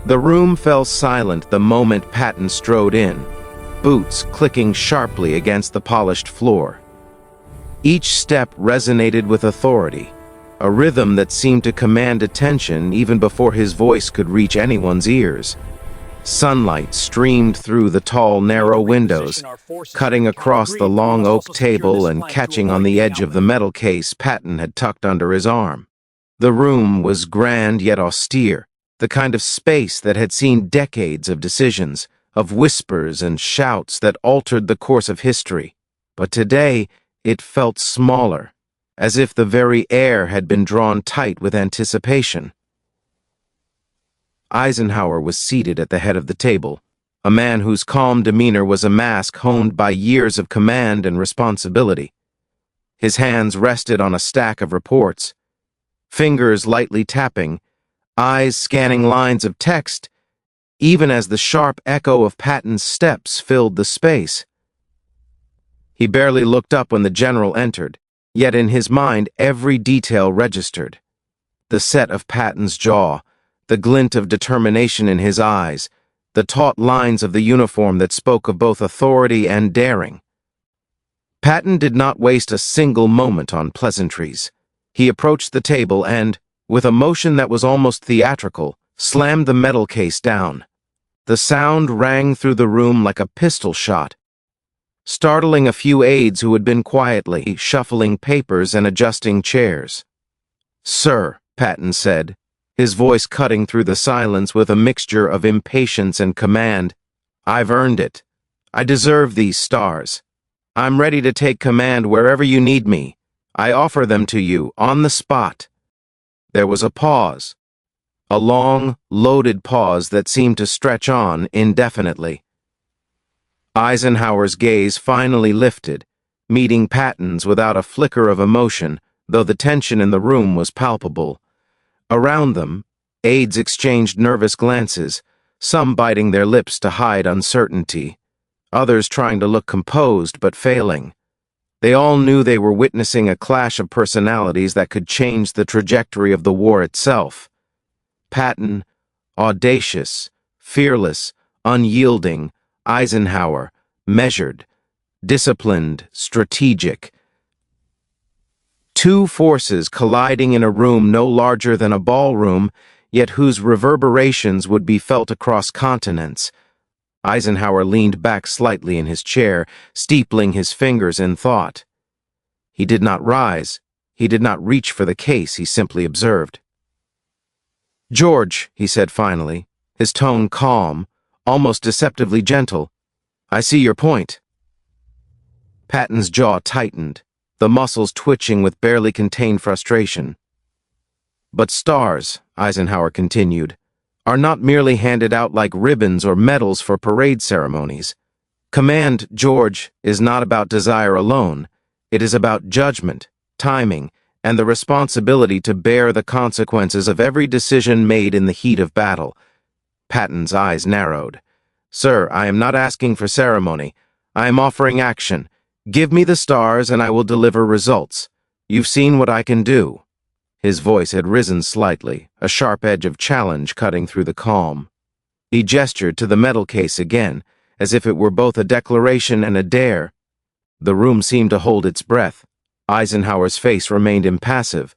The room fell silent the moment Patton strode in, boots clicking sharply against the polished floor. Each step resonated with authority, a rhythm that seemed to command attention even before his voice could reach anyone's ears. Sunlight streamed through the tall, narrow windows, cutting across the long oak table and catching on the edge of the metal case Patton had tucked under his arm. The room was grand yet austere, the kind of space that had seen decades of decisions, of whispers and shouts that altered the course of history. But today, it felt smaller, as if the very air had been drawn tight with anticipation. Eisenhower was seated at the head of the table, a man whose calm demeanor was a mask honed by years of command and responsibility. His hands rested on a stack of reports, fingers lightly tapping, eyes scanning lines of text, even as the sharp echo of Patton's steps filled the space. He barely looked up when the general entered, yet in his mind every detail registered. The set of Patton's jaw, the glint of determination in his eyes, the taut lines of the uniform that spoke of both authority and daring. Patton did not waste a single moment on pleasantries. He approached the table and, with a motion that was almost theatrical, slammed the metal case down. The sound rang through the room like a pistol shot, startling a few aides who had been quietly shuffling papers and adjusting chairs. "Sir," Patton said, his voice cutting through the silence with a mixture of impatience and command, "I've earned it. I deserve these stars. I'm ready to take command wherever you need me. I offer them to you, on the spot." There was a pause, a long, loaded pause that seemed to stretch on indefinitely. Eisenhower's gaze finally lifted, meeting Patton's without a flicker of emotion, though the tension in the room was palpable. Around them, aides exchanged nervous glances, some biting their lips to hide uncertainty, others trying to look composed but failing. They all knew they were witnessing a clash of personalities that could change the trajectory of the war itself. Patton, audacious, fearless, unyielding; Eisenhower, measured, disciplined, strategic. Two forces colliding in a room no larger than a ballroom, yet whose reverberations would be felt across continents. Eisenhower leaned back slightly in his chair, steepling his fingers in thought. He did not rise. He did not reach for the case. He simply observed. "George," he said finally, his tone calm, almost deceptively gentle, "I see your point." Patton's jaw tightened, the muscles twitching with barely contained frustration. "But stars," Eisenhower continued, "are not merely handed out like ribbons or medals for parade ceremonies. Command, George, is not about desire alone. It is about judgment, timing, and the responsibility to bear the consequences of every decision made in the heat of battle." Patton's eyes narrowed. "Sir, I am not asking for ceremony. I am offering action. Give me the stars and I will deliver results. You've seen what I can do." His voice had risen slightly, a sharp edge of challenge cutting through the calm. He gestured to the metal case again, as if it were both a declaration and a dare. The room seemed to hold its breath. Eisenhower's face remained impassive,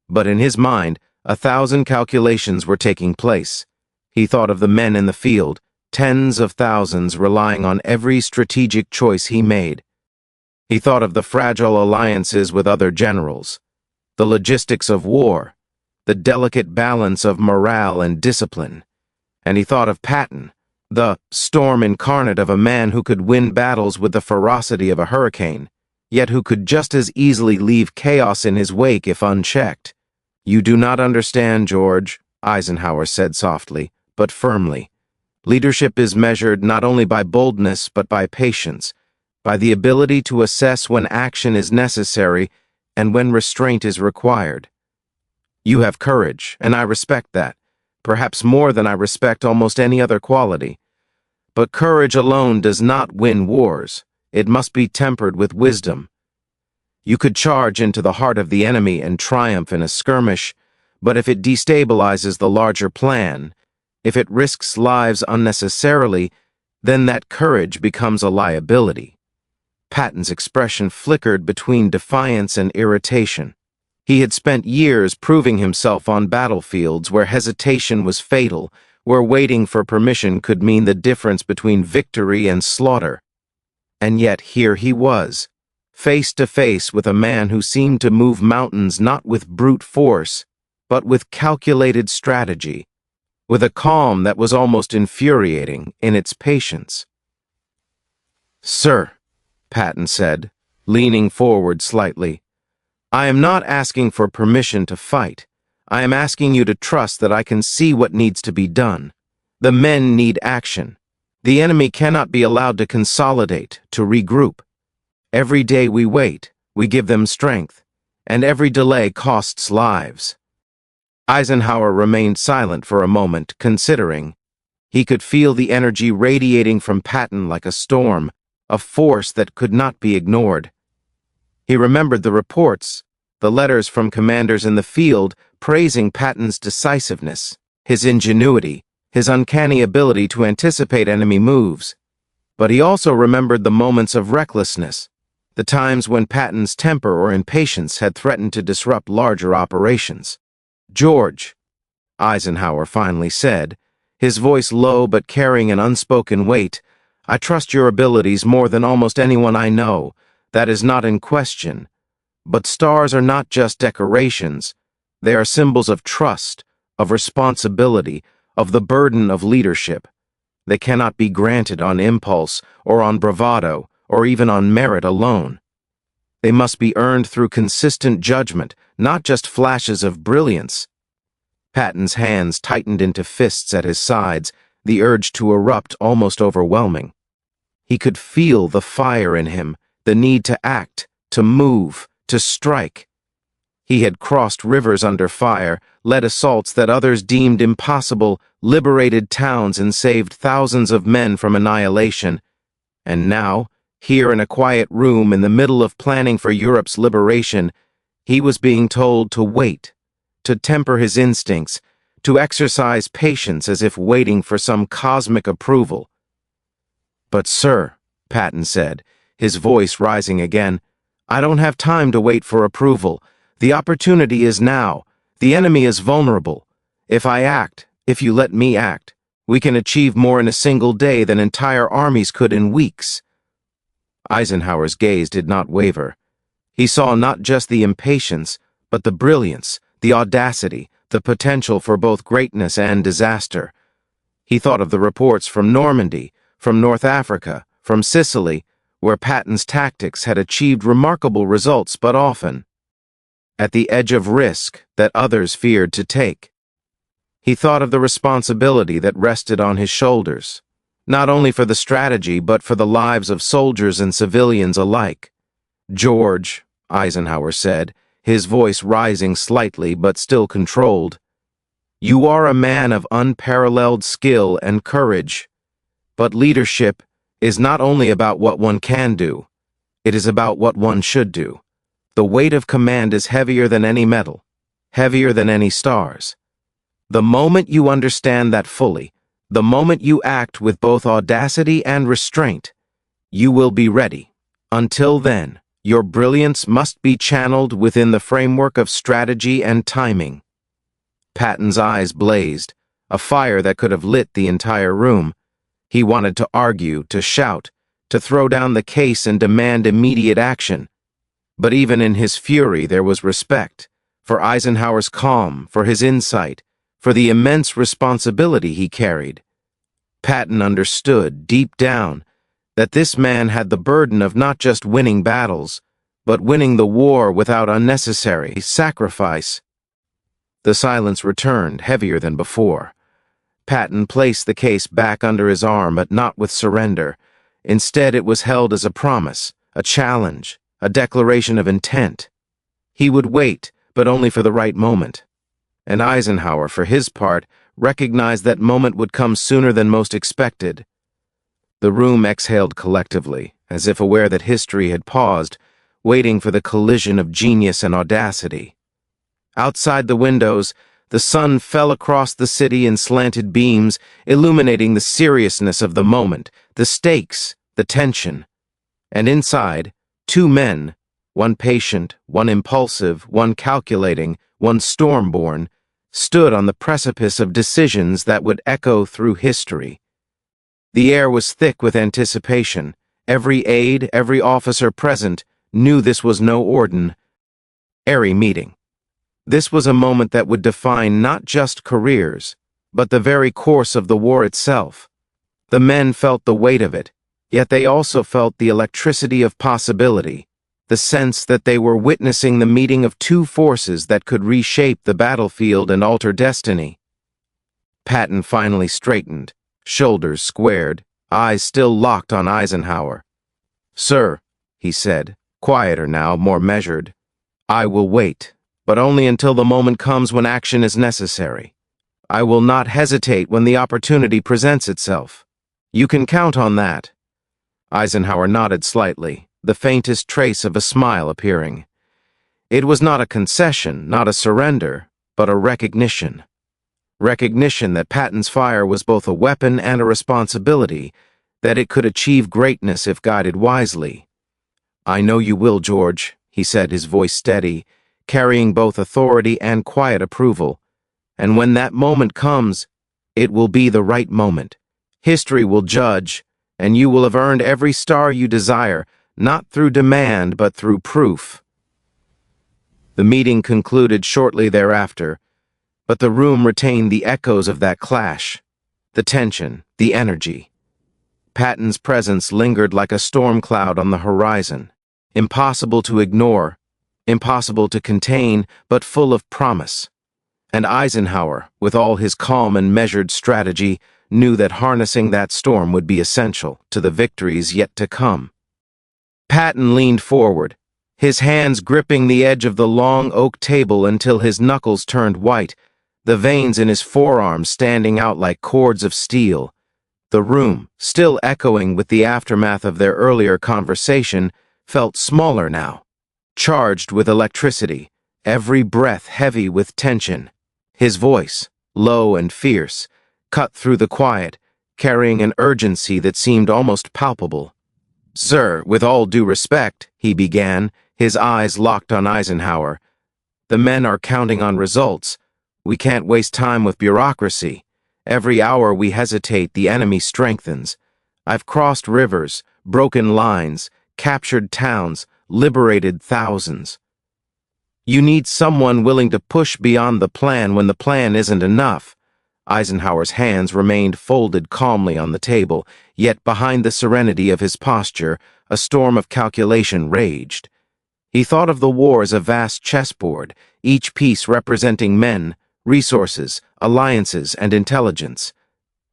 but in his mind, 1,000 calculations were taking place. He thought of the men in the field, tens of thousands relying on every strategic choice he made. He thought of the fragile alliances with other generals, the logistics of war, the delicate balance of morale and discipline. And he thought of Patton, the storm incarnate of a man who could win battles with the ferocity of a hurricane, yet who could just as easily leave chaos in his wake if unchecked. "You do not understand, George," Eisenhower said softly, but firmly. "Leadership is measured not only by boldness but by patience, by the ability to assess when action is necessary and when restraint is required. You have courage, and I respect that, perhaps more than I respect almost any other quality. But courage alone does not win wars. It must be tempered with wisdom. You could charge into the heart of the enemy and triumph in a skirmish, but if it destabilizes the larger plan, If it risks lives unnecessarily, then that courage becomes a liability. Patton's expression flickered between defiance and irritation. He had spent years proving himself on battlefields where hesitation was fatal, where waiting for permission could mean the difference between victory and slaughter. And yet here he was, face to face with a man who seemed to move mountains not with brute force, but with calculated strategy, with a calm that was almost infuriating in its patience. "Sir," Patton said, leaning forward slightly, "I am not asking for permission to fight. I am asking you to trust that I can see what needs to be done. The men need action. The enemy cannot be allowed to consolidate, to regroup. Every day we wait, we give them strength, and every delay costs lives." Eisenhower remained silent for a moment, considering. He could feel the energy radiating from Patton like a storm, a force that could not be ignored. He remembered the reports, the letters from commanders in the field praising Patton's decisiveness, his ingenuity, his uncanny ability to anticipate enemy moves. But he also remembered the moments of recklessness, the times when Patton's temper or impatience had threatened to disrupt larger operations. "George," Eisenhower finally said, his voice low but carrying an unspoken weight, "I trust your abilities more than almost anyone I know. That is not in question. But stars are not just decorations. They are symbols of trust, of responsibility, of the burden of leadership. They cannot be granted on impulse or on bravado or even on merit alone. They must be earned through consistent judgment, not just flashes of brilliance." Patton's hands tightened into fists at his sides, the urge to erupt almost overwhelming. He could feel the fire in him, the need to act, to move, to strike. He had crossed rivers under fire, led assaults that others deemed impossible, liberated towns and saved thousands of men from annihilation. And now, here in a quiet room in the middle of planning for Europe's liberation, he was being told to wait, to temper his instincts, to exercise patience as if waiting for some cosmic approval. "But sir," Patton said, his voice rising again, "I don't have time to wait for approval. The opportunity is now. The enemy is vulnerable. If I act, if you let me act, we can achieve more in a single day than entire armies could in weeks." Eisenhower's gaze did not waver. He saw not just the impatience, but the brilliance, the audacity, the potential for both greatness and disaster. He thought of the reports from Normandy, from North Africa, from Sicily, where Patton's tactics had achieved remarkable results but often at the edge of risk that others feared to take. He thought of the responsibility that rested on his shoulders, not only for the strategy but for the lives of soldiers and civilians alike. "George," Eisenhower said, his voice rising slightly but still controlled, "you are a man of unparalleled skill and courage. But leadership is not only about what one can do, it is about what one should do. The weight of command is heavier than any medal, heavier than any stars. The moment you understand that fully, the moment you act with both audacity and restraint, you will be ready. Until then, your brilliance must be channeled within the framework of strategy and timing." Patton's eyes blazed, a fire that could have lit the entire room. He wanted to argue, to shout, to throw down the case and demand immediate action. But even in his fury there was respect, for Eisenhower's calm, for his insight, for the immense responsibility he carried. Patton understood, deep down, that this man had the burden of not just winning battles, but winning the war without unnecessary sacrifice. The silence returned, heavier than before. Patton placed the case back under his arm, but not with surrender. Instead, it was held as a promise, a challenge, a declaration of intent. He would wait, but only for the right moment. And Eisenhower, for his part, recognized that moment would come sooner than most expected. The room exhaled collectively, as if aware that history had paused, waiting for the collision of genius and audacity. Outside the windows, The sun fell across the city in slanted beams, illuminating the seriousness of the moment, the stakes, the tension. And inside, two men, one patient, one impulsive, one calculating, one storm-born, stood on the precipice of decisions that would echo through history. The air was thick with anticipation. Every aide, every officer present, knew this was no ordinary meeting. This was a moment that would define not just careers, but the very course of the war itself. The men felt the weight of it, yet they also felt the electricity of possibility, the sense that they were witnessing the meeting of two forces that could reshape the battlefield and alter destiny. Patton finally straightened, shoulders squared, eyes still locked on Eisenhower. "Sir," he said, quieter now, more measured, "I will wait, but only until the moment comes when action is necessary. I will not hesitate when the opportunity presents itself. You can count on that." Eisenhower nodded slightly, the faintest trace of a smile appearing. It was not a concession, not a surrender, but a recognition. Recognition that Patton's fire was both a weapon and a responsibility, that it could achieve greatness if guided wisely. "I know you will, George," he said, his voice steady, carrying both authority and quiet approval. "And when that moment comes, it will be the right moment. History will judge, and you will have earned every star you desire, not through demand but through proof." The meeting concluded shortly thereafter, but the room retained the echoes of that clash, the tension, the energy. Patton's presence lingered like a storm cloud on the horizon, impossible to ignore, impossible to contain, but full of promise. And Eisenhower, with all his calm and measured strategy, knew that harnessing that storm would be essential to the victories yet to come. Patton leaned forward, his hands gripping the edge of the long oak table until his knuckles turned white, the veins in his forearms standing out like cords of steel. The room, still echoing with the aftermath of their earlier conversation, felt smaller now, charged with electricity, every breath heavy with tension. His voice, low and fierce, cut through the quiet, carrying an urgency that seemed almost palpable. "Sir, with all due respect," he began, his eyes locked on Eisenhower. "The men are counting on results. We can't waste time with bureaucracy. Every hour we hesitate, the enemy strengthens. I've crossed rivers, broken lines, captured towns, liberated thousands. You need someone willing to push beyond the plan when the plan isn't enough." Eisenhower's hands remained folded calmly on the table, yet behind the serenity of his posture, a storm of calculation raged. He thought of the war as a vast chessboard, each piece representing men, resources, alliances, and intelligence.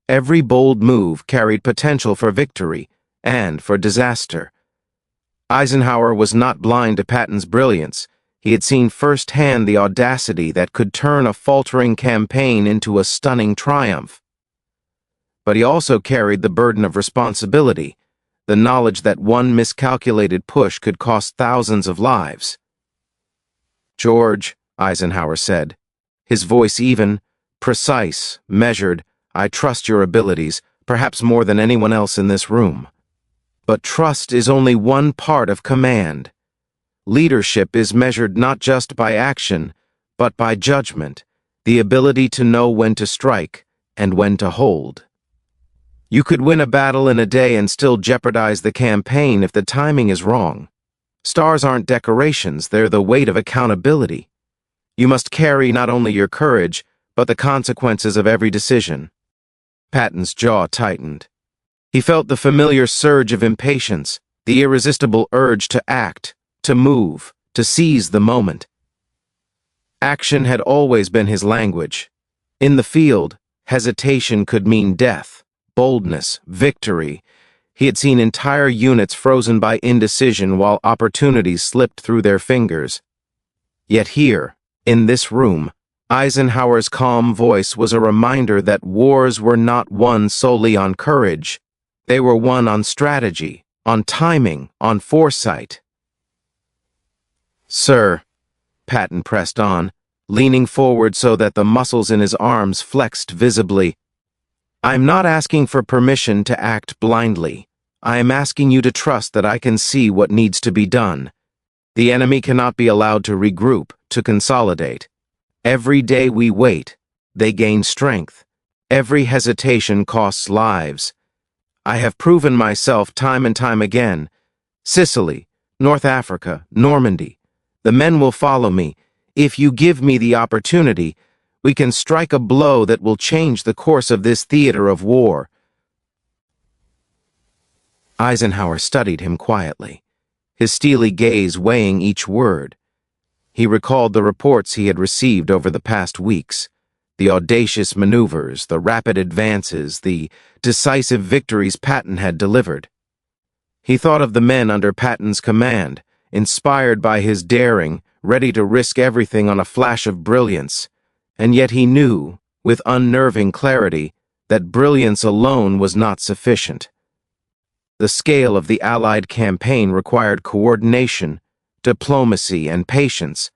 Every bold move carried potential for victory and for disaster. Eisenhower was not blind to Patton's brilliance. He had seen firsthand the audacity that could turn a faltering campaign into a stunning triumph. But he also carried the burden of responsibility, the knowledge that one miscalculated push could cost thousands of lives. "George," Eisenhower said, his voice even, precise, measured, "I trust your abilities, perhaps more than anyone else in this room. But trust is only one part of command. Leadership is measured not just by action, but by judgment, the ability to know when to strike and when to hold. You could win a battle in a day and still jeopardize the campaign if the timing is wrong. Stars aren't decorations, they're the weight of accountability. You must carry not only your courage, but the consequences of every decision." Patton's jaw tightened. He felt the familiar surge of impatience, the irresistible urge to act, to move, to seize the moment. Action had always been his language. In the field, hesitation could mean death, boldness, victory. He had seen entire units frozen by indecision while opportunities slipped through their fingers. Yet here, in this room, Eisenhower's calm voice was a reminder that wars were not won solely on courage. They were won on strategy, on timing, on foresight. "Sir," Patton pressed on, leaning forward so that the muscles in his arms flexed visibly. "I'm not asking for permission to act blindly. I am asking you to trust that I can see what needs to be done. The enemy cannot be allowed to regroup, to consolidate. Every day we wait, they gain strength. Every hesitation costs lives. I have proven myself time and time again. Sicily, North Africa, Normandy. The men will follow me. If you give me the opportunity, we can strike a blow that will change the course of this theater of war." Eisenhower studied him quietly, his steely gaze weighing each word. He recalled the reports he had received over the past weeks, the audacious maneuvers, the rapid advances, the decisive victories Patton had delivered. He thought of the men under Patton's command, inspired by his daring, ready to risk everything on a flash of brilliance, and yet he knew, with unnerving clarity, that brilliance alone was not sufficient. The scale of the Allied campaign required coordination, diplomacy, and patience.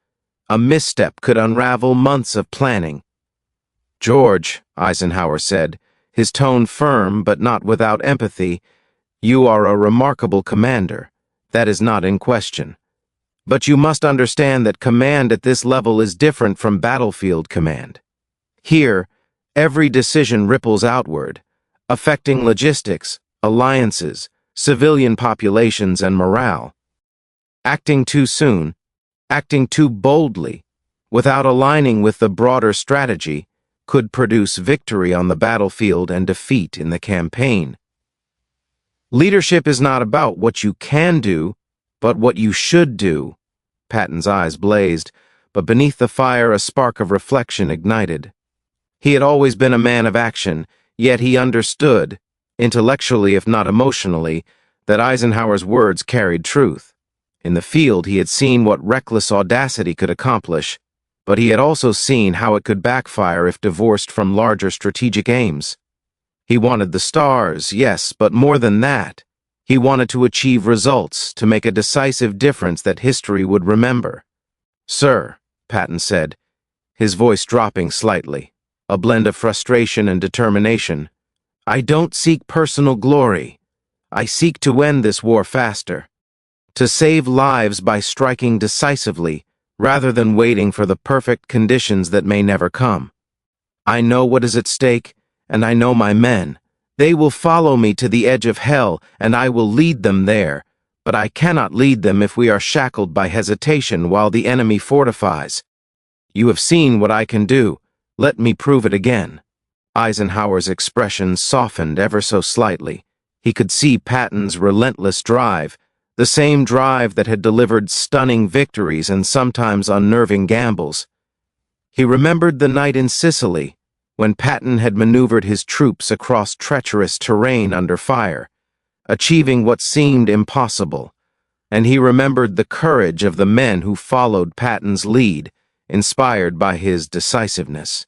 A misstep could unravel months of planning. "George," Eisenhower said, his tone firm but not without empathy, "you are a remarkable commander. That is not in question. But you must understand that command at this level is different from battlefield command. Here, every decision ripples outward, affecting logistics, alliances, civilian populations, and morale. Acting too soon, acting too boldly, without aligning with the broader strategy, could produce victory on the battlefield and defeat in the campaign. Leadership is not about what you can do, but what you should do." Patton's eyes blazed, but beneath the fire a spark of reflection ignited. He had always been a man of action, yet he understood, intellectually if not emotionally, that Eisenhower's words carried truth. In the field he had seen what reckless audacity could accomplish, but he had also seen how it could backfire if divorced from larger strategic aims. He wanted the stars, yes, but more than that, he wanted to achieve results, to make a decisive difference that history would remember. "Sir," Patton said, his voice dropping slightly, a blend of frustration and determination, "I don't seek personal glory. I seek to end this war faster, to save lives by striking decisively, rather than waiting for the perfect conditions that may never come. I know what is at stake, and I know my men. They will follow me to the edge of hell, and I will lead them there, but I cannot lead them if we are shackled by hesitation while the enemy fortifies. You have seen what I can do. Let me prove it again." Eisenhower's expression softened ever so slightly. He could see Patton's relentless drive, the same drive that had delivered stunning victories and sometimes unnerving gambles. He remembered the night in Sicily, when Patton had maneuvered his troops across treacherous terrain under fire, achieving what seemed impossible, and he remembered the courage of the men who followed Patton's lead, inspired by his decisiveness.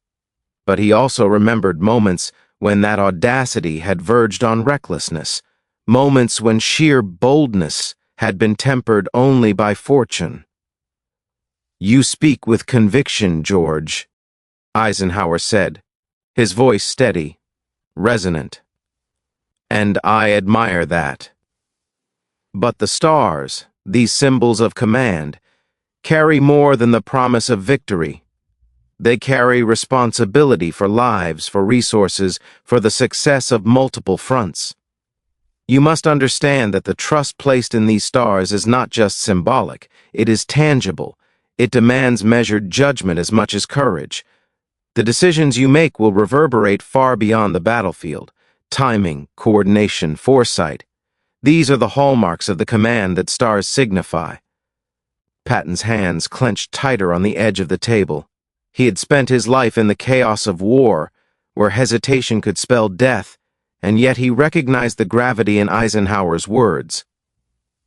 But he also remembered moments when that audacity had verged on recklessness, moments when sheer boldness had been tempered only by fortune. "You speak with conviction, George," Eisenhower said, his voice steady, resonant. "And I admire that. But the stars, these symbols of command, carry more than the promise of victory. They carry responsibility for lives, for resources, for the success of multiple fronts. You must understand that the trust placed in these stars is not just symbolic, it is tangible. It demands measured judgment as much as courage. The decisions you make will reverberate far beyond the battlefield. Timing, coordination, foresight. These are the hallmarks of the command that stars signify." Patton's hands clenched tighter on the edge of the table. He had spent his life in the chaos of war, where hesitation could spell death, and yet he recognized the gravity in Eisenhower's words.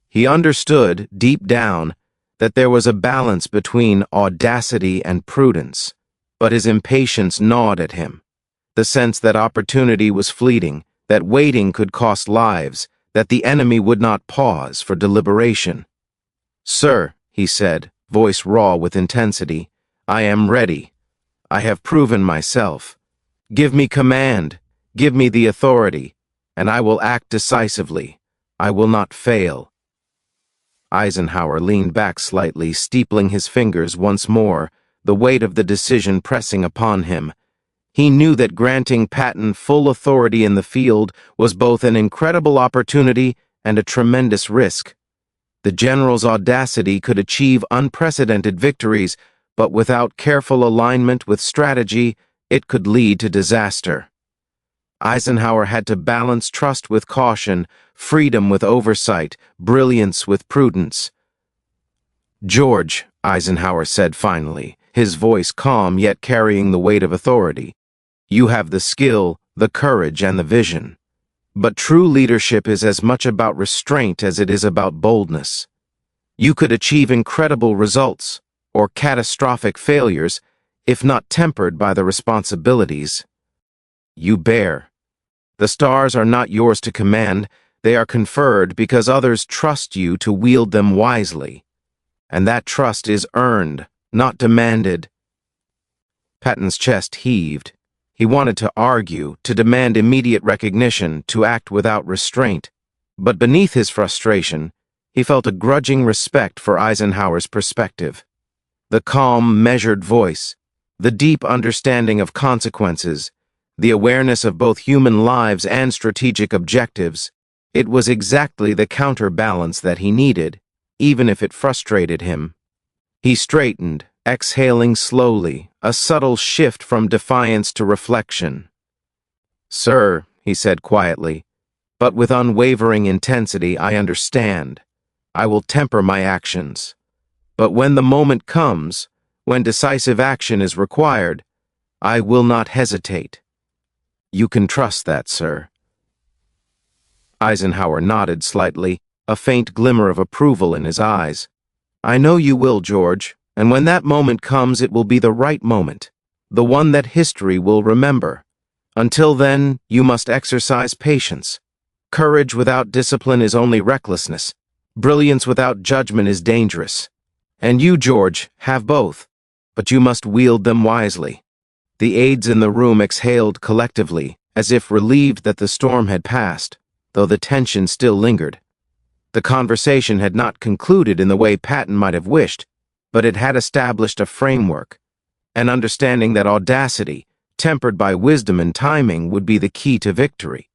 He understood, deep down, that there was a balance between audacity and prudence, but his impatience gnawed at him. The sense that opportunity was fleeting, that waiting could cost lives, that the enemy would not pause for deliberation. "Sir," he said, voice raw with intensity, I am ready. I have proven myself. Give me command. Give me the authority, and I will act decisively. I will not fail." Eisenhower leaned back slightly, steepling his fingers once more, the weight of the decision pressing upon him. He knew that granting Patton full authority in the field was both an incredible opportunity and a tremendous risk. The general's audacity could achieve unprecedented victories, but without careful alignment with strategy, it could lead to disaster. Eisenhower had to balance trust with caution, freedom with oversight, brilliance with prudence. "George," Eisenhower said finally, his voice calm yet carrying the weight of authority, "you have the skill, the courage, and the vision. But true leadership is as much about restraint as it is about boldness. You could achieve incredible results, or catastrophic failures, if not tempered by the responsibilities you bear. The stars are not yours to command, they are conferred because others trust you to wield them wisely. And that trust is earned, not demanded." Patton's chest heaved. He wanted to argue, to demand immediate recognition, to act without restraint. But beneath his frustration, he felt a grudging respect for Eisenhower's perspective. The calm, measured voice, the deep understanding of consequences, the awareness of both human lives and strategic objectives. It was exactly the counterbalance that he needed, even if it frustrated him. He straightened, exhaling slowly, a subtle shift from defiance to reflection. "Sir," he said quietly, but with unwavering intensity, "I understand. I will temper my actions. But when the moment comes, when decisive action is required, I will not hesitate. You can trust that, sir." Eisenhower nodded slightly, a faint glimmer of approval in his eyes. "I know you will, George, and when that moment comes, it will be the right moment, the one that history will remember. Until then, you must exercise patience. Courage without discipline is only recklessness. Brilliance without judgment is dangerous. And you, George, have both, but you must wield them wisely." The aides in the room exhaled collectively, as if relieved that the storm had passed, though the tension still lingered. The conversation had not concluded in the way Patton might have wished, but it had established a framework, an understanding that audacity, tempered by wisdom and timing, would be the key to victory.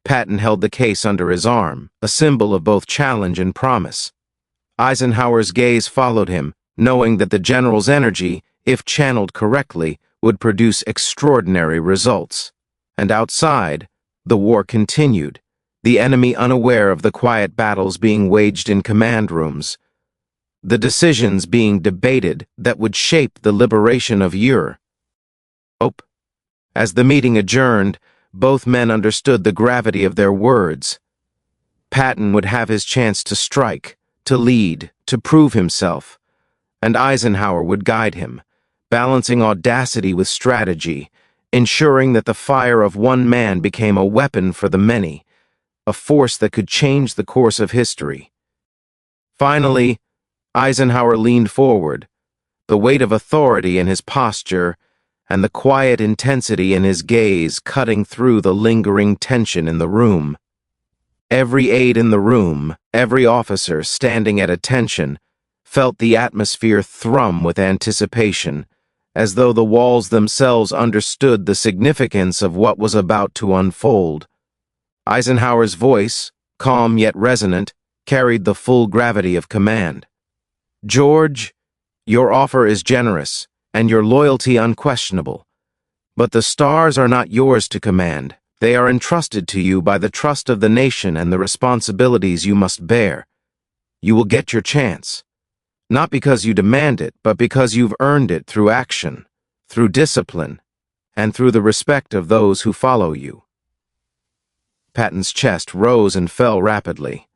Patton held the case under his arm, a symbol of both challenge and promise. Eisenhower's gaze followed him, knowing that the general's energy, if channeled correctly, would produce extraordinary results. And outside, the war continued, the enemy unaware of the quiet battles being waged in command rooms, the decisions being debated that would shape the liberation of Europe. As the meeting adjourned, both men understood the gravity of their words. Patton would have his chance to strike, to lead, to prove himself, and Eisenhower would guide him, balancing audacity with strategy, ensuring that the fire of one man became a weapon for the many, a force that could change the course of history. Finally, Eisenhower leaned forward, the weight of authority in his posture and the quiet intensity in his gaze cutting through the lingering tension in the room. Every aide in the room, every officer standing at attention, felt the atmosphere thrum with anticipation, as though the walls themselves understood the significance of what was about to unfold. Eisenhower's voice, calm yet resonant, carried the full gravity of command. "George, your offer is generous, and your loyalty unquestionable. But the stars are not yours to command. They are entrusted to you by the trust of the nation and the responsibilities you must bear. You will get your chance. Not because you demand it, but because you've earned it through action, through discipline, and through the respect of those who follow you." Patton's chest rose and fell rapidly.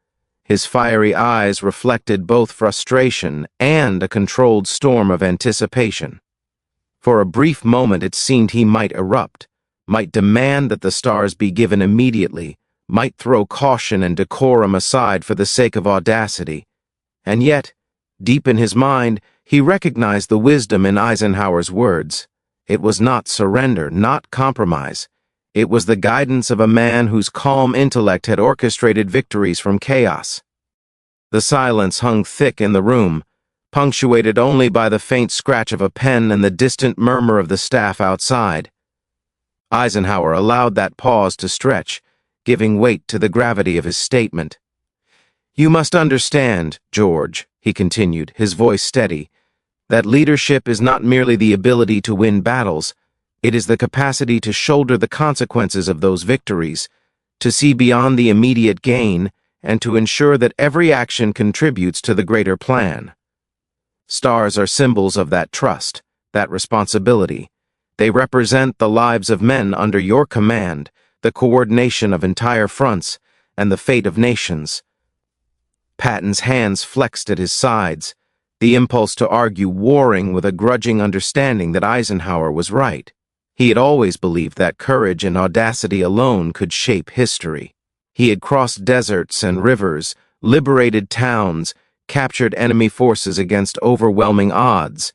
His fiery eyes reflected both frustration and a controlled storm of anticipation. For a brief moment it seemed he might erupt, might demand that the stars be given immediately, might throw caution and decorum aside for the sake of audacity. And yet, deep in his mind, He recognized the wisdom in Eisenhower's words. It was not surrender, not compromise. It was the guidance of a man whose calm intellect had orchestrated victories from chaos. The silence hung thick in the room, punctuated only by the faint scratch of a pen and the distant murmur of the staff outside. Eisenhower allowed that pause to stretch, giving weight to the gravity of his statement. "You must understand, George," he continued, his voice steady, "that leadership is not merely the ability to win battles, it is the capacity to shoulder the consequences of those victories, to see beyond the immediate gain, and to ensure that every action contributes to the greater plan. Stars are symbols of that trust, that responsibility. They represent the lives of men under your command, the coordination of entire fronts, and the fate of nations." Patton's hands flexed at his sides, the impulse to argue warring with a grudging understanding that Eisenhower was right. He had always believed that courage and audacity alone could shape history. He had crossed deserts and rivers, liberated towns, captured enemy forces against overwhelming odds.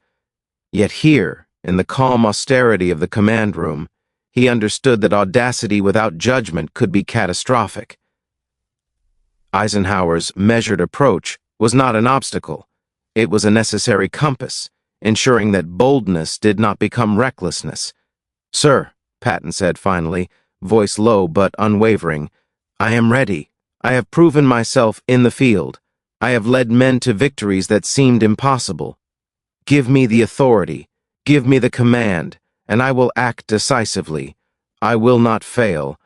Yet here, in the calm austerity of the command room, he understood that audacity without judgment could be catastrophic. Eisenhower's measured approach was not an obstacle. It was a necessary compass, ensuring that boldness did not become recklessness. "Sir," Patton said finally, voice low but unwavering, "I am ready. I have proven myself in the field. I have led men to victories that seemed impossible. Give me the authority, give me the command, and I will act decisively. I will not fail."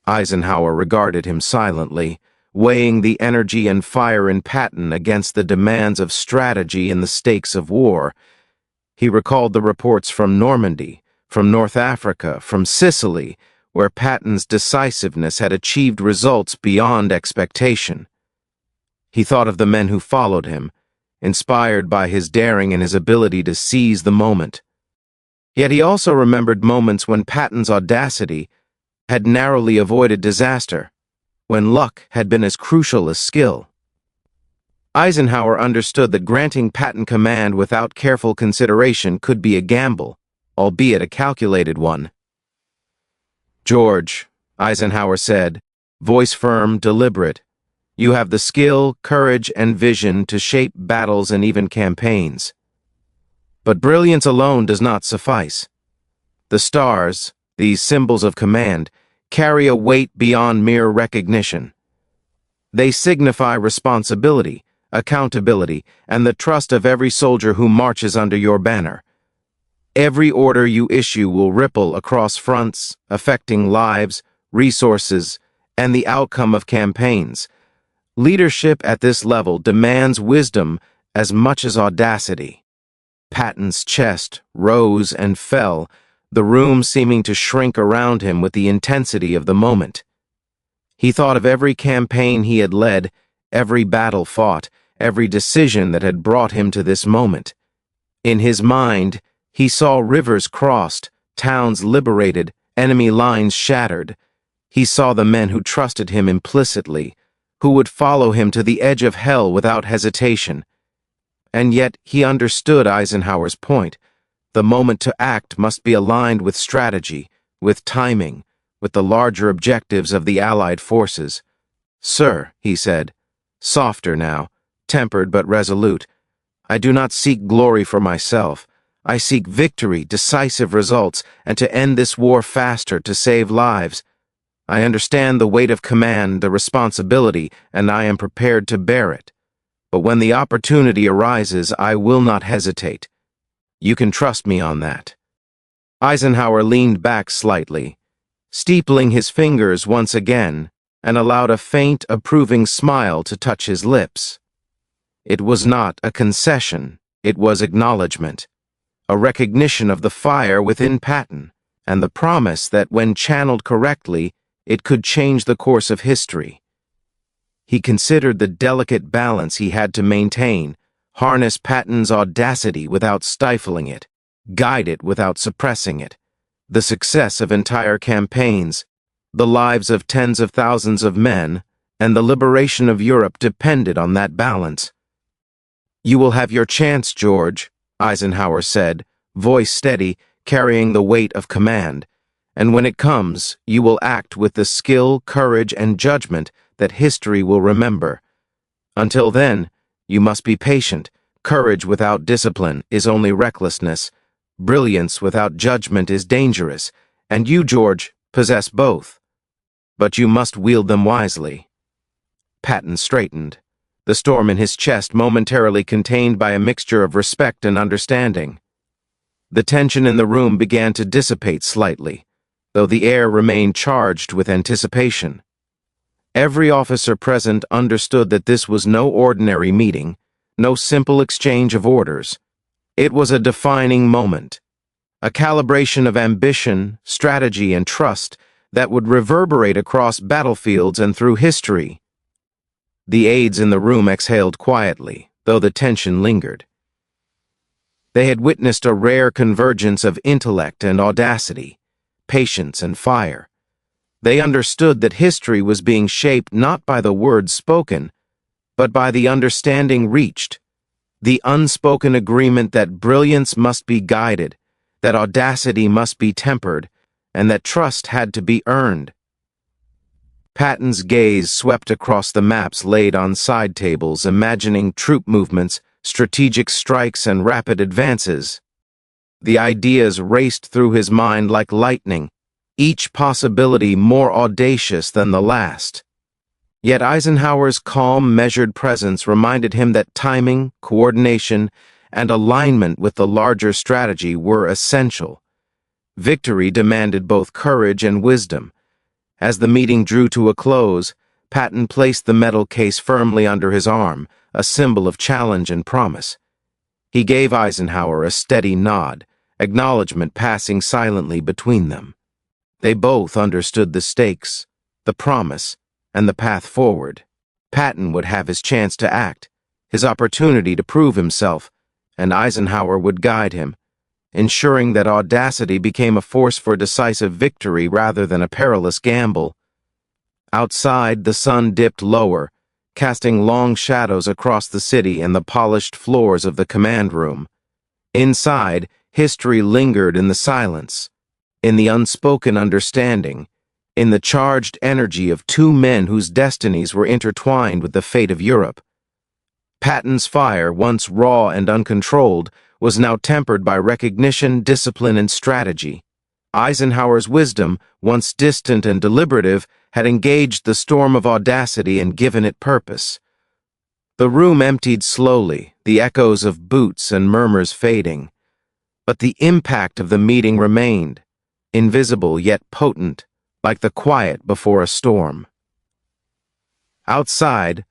Eisenhower regarded him silently, weighing the energy and fire in Patton against the demands of strategy and the stakes of war. He recalled the reports from Normandy, from North Africa, from Sicily, where Patton's decisiveness had achieved results beyond expectation. He thought of the men who followed him, inspired by his daring and his ability to seize the moment. Yet he also remembered moments when Patton's audacity had narrowly avoided disaster, when luck had been as crucial as skill. Eisenhower understood that granting Patton command without careful consideration could be a gamble, albeit a calculated one. "George," Eisenhower said, voice firm, deliberate, "you have the skill, courage, and vision to shape battles and even campaigns. But brilliance alone does not suffice. The stars, these symbols of command, carry a weight beyond mere recognition. They signify responsibility, accountability, and the trust of every soldier who marches under your banner. Every order you issue will ripple across fronts, affecting lives, resources, and the outcome of campaigns. Leadership at this level demands wisdom as much as audacity." Patton's chest rose and fell, the room seeming to shrink around him with the intensity of the moment. He thought of every campaign he had led, every battle fought, every decision that had brought him to this moment. In his mind, he saw rivers crossed, towns liberated, enemy lines shattered. He saw the men who trusted him implicitly, who would follow him to the edge of hell without hesitation. And yet he understood Eisenhower's point. The moment to act must be aligned with strategy, with timing, with the larger objectives of the Allied forces. "Sir," he said, softer now, tempered but resolute, "I do not seek glory for myself. I seek victory, decisive results, and to end this war faster, to save lives. I understand the weight of command, the responsibility, and I am prepared to bear it. But when the opportunity arises, I will not hesitate. You can trust me on that." Eisenhower leaned back slightly, steepling his fingers once again, and allowed a faint, approving smile to touch his lips. It was not a concession, it was acknowledgement, a recognition of the fire within Patton, and the promise that when channeled correctly, it could change the course of history. He considered the delicate balance he had to maintain, harness Patton's audacity without stifling it, guide it without suppressing it. The success of entire campaigns, the lives of tens of thousands of men, and the liberation of Europe depended on that balance. "You will have your chance, George," Eisenhower said, voice steady, carrying the weight of command. "And when it comes, you will act with the skill, courage, and judgment that history will remember. Until then, you must be patient. Courage without discipline is only recklessness. Brilliance without judgment is dangerous, and you, George, possess both. But you must wield them wisely." Patton straightened, the storm in his chest momentarily contained by a mixture of respect and understanding. The tension in the room began to dissipate slightly, though the air remained charged with anticipation. Every officer present understood that this was no ordinary meeting, no simple exchange of orders. It was a defining moment, a calibration of ambition, strategy, and trust that would reverberate across battlefields and through history. The aides in the room exhaled quietly, though the tension lingered. They had witnessed a rare convergence of intellect and audacity, patience and fire. They understood that history was being shaped not by the words spoken, but by the understanding reached, the unspoken agreement that brilliance must be guided, that audacity must be tempered, and that trust had to be earned. Patton's gaze swept across the maps laid on side tables, imagining troop movements, strategic strikes, and rapid advances. The ideas raced through his mind like lightning, each possibility more audacious than the last. Yet Eisenhower's calm, measured presence reminded him that timing, coordination, and alignment with the larger strategy were essential. Victory demanded both courage and wisdom. As the meeting drew to a close, Patton placed the metal case firmly under his arm, a symbol of challenge and promise. He gave Eisenhower a steady nod, acknowledgement passing silently between them. They both understood the stakes, the promise, and the path forward. Patton would have his chance to act, his opportunity to prove himself, and Eisenhower would guide him, ensuring that audacity became a force for decisive victory rather than a perilous gamble. Outside, the sun dipped lower, casting long shadows across the city and the polished floors of the command room. Inside, history lingered in the silence, in the unspoken understanding, in the charged energy of two men whose destinies were intertwined with the fate of Europe. Patton's fire, once raw and uncontrolled, was now tempered by recognition, discipline, and strategy. Eisenhower's wisdom, once distant and deliberative, had engaged the storm of audacity and given it purpose. The room emptied slowly, the echoes of boots and murmurs fading. But the impact of the meeting remained, invisible yet potent, like the quiet before a storm. Outside,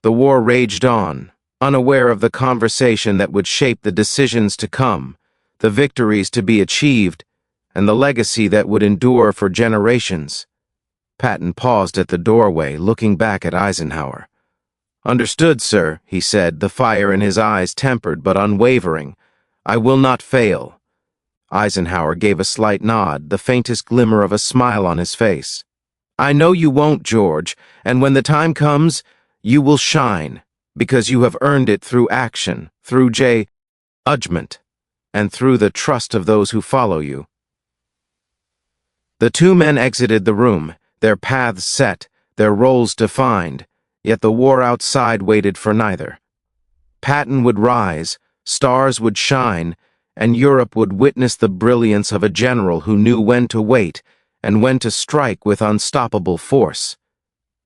the war raged on, unaware of the conversation that would shape the decisions to come, the victories to be achieved, and the legacy that would endure for generations. Patton paused at the doorway, looking back at Eisenhower. "Understood, sir," he said, the fire in his eyes tempered but unwavering. "I will not fail." Eisenhower gave a slight nod, the faintest glimmer of a smile on his face. "I know you won't, George, and when the time comes, you will shine, because you have earned it through action, through judgment, and through the trust of those who follow you." The two men exited the room, their paths set, their roles defined, yet the war outside waited for neither. Patton would rise, stars would shine, and Europe would witness the brilliance of a general who knew when to wait and when to strike with unstoppable force.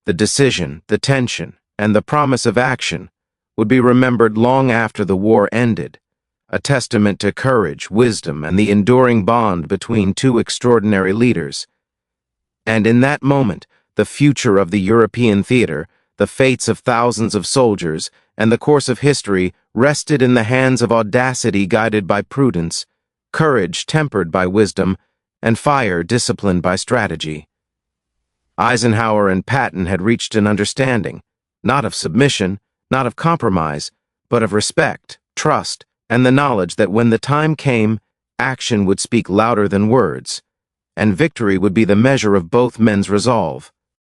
The decision, the tension, and the promise of action would be remembered long after the war ended, a testament to courage, wisdom, and the enduring bond between two extraordinary leaders. And in that moment, the future of the European theater, the fates of thousands of soldiers, and the course of history rested in the hands of audacity guided by prudence, courage tempered by wisdom, and fire disciplined by strategy. Eisenhower and Patton had reached an understanding, not of submission, not of compromise, but of respect, trust, and the knowledge that when the time came, action would speak louder than words, and victory would be the measure of both men's resolve.